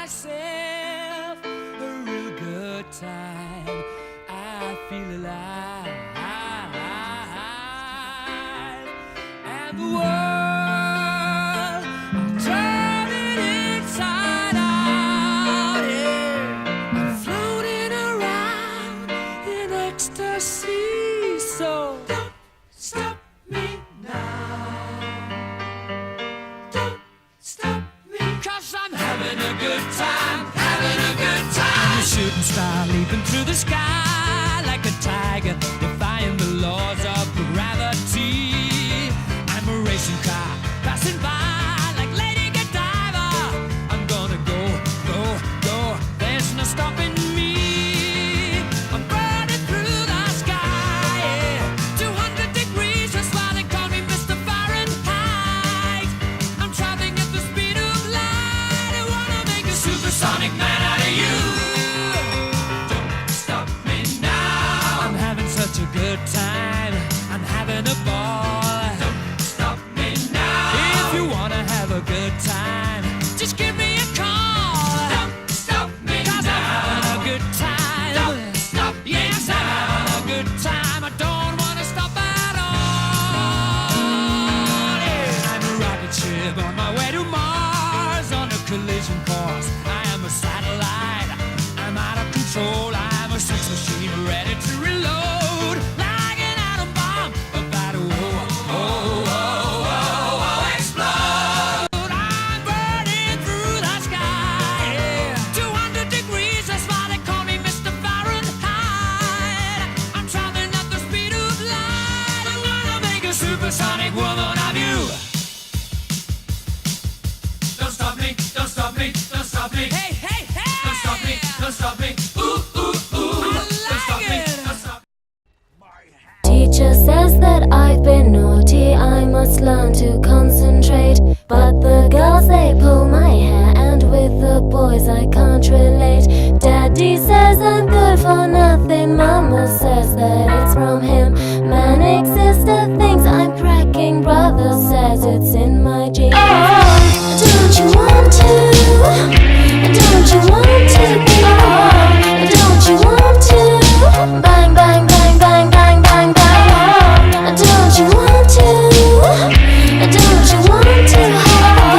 myself a real good time. I feel alive, and the world, I'm turning inside out. Yeah, I'm floating around in ecstasy. So don't stop me now. Don't stop me, 'cause I'm having a good time, having a good time. I'm a shooting star leaping through the sky like a tiger, defying the laws of gravity. I'm a racing car passing by like Lady Godiva. I'm gonna go, go, go. There's no stopping me. I'm burning through the sky, yeah. 200 degrees, that's why they call me Mr. Fahrenheit. I'm traveling at the speed of light. I wanna make a supersonic man out of you. Don't stop me now. I'm having such a good time. I'm having a ball. Don't stop me now. If you wanna have a good time, just give me a call. Don't stop me now. 'Cause I'm having a good time. Don't stop me now. Yes, I'm having a good time. I don't wanna stop at all. Yeah. I'm a rocket ship on my way to Mars on a collision course. I am a satellite. I'm out of control. I'm a sex machine ready to reload like an atom bomb about to explode. I'm burning through the sky, yeah. 200 degrees, that's why they call me Mr. Fahrenheit. I'm traveling at the speed of light. I'm gonna make a supersonic woman of you. Don't stop me, don't stop me, don't stop me. Hey, hey, hey! Don't stop me, don't stop me. Ooh, ooh, ooh. Don't stop me, don't stop me. Teacher says that I've been naughty, I must learn to concentrate. But the girls, they pull my hair, and with the boys I can't relate. Daddy says I'm good for nothing, Mama says that it's from him. Manic sister thinks I'm cracking, brother says it's in my genes. Don't you want to? Don't you want to be? Don't you want to? Bang, bang, bang, bang, bang, bang, bang. Don't you want to? Don't you want to have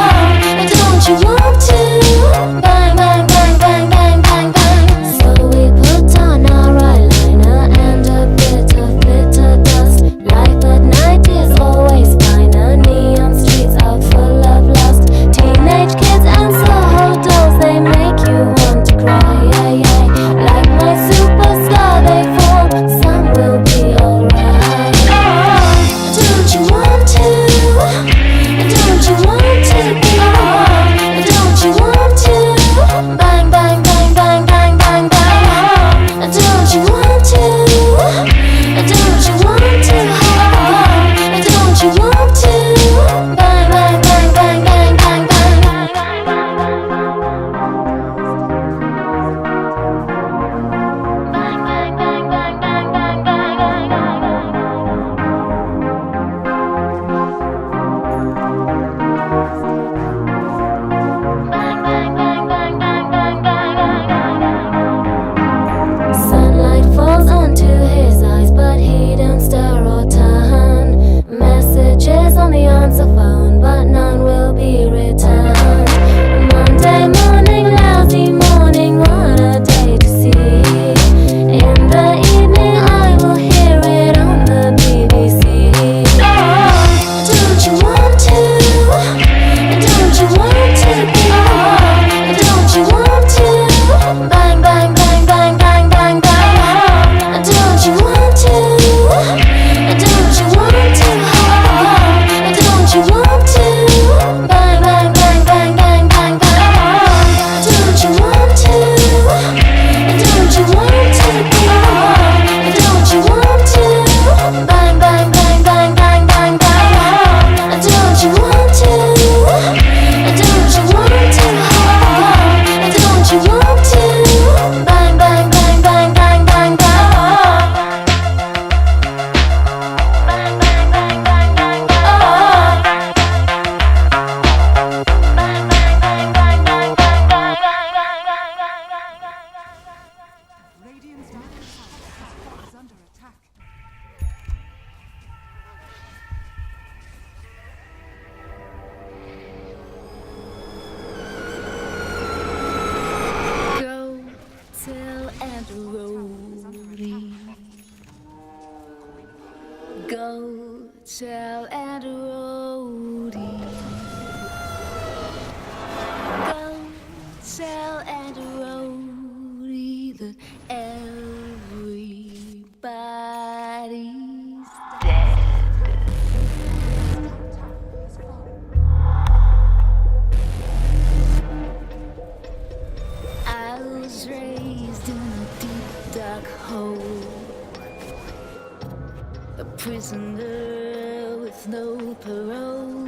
but everybody's dead. I was raised in a deep dark hole, a prisoner with no parole.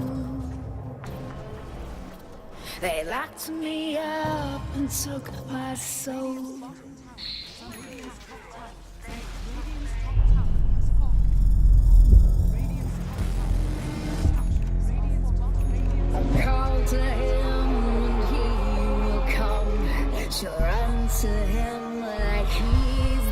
They locked me up and took my soul. Call to him and he will come. She'll run to him like he's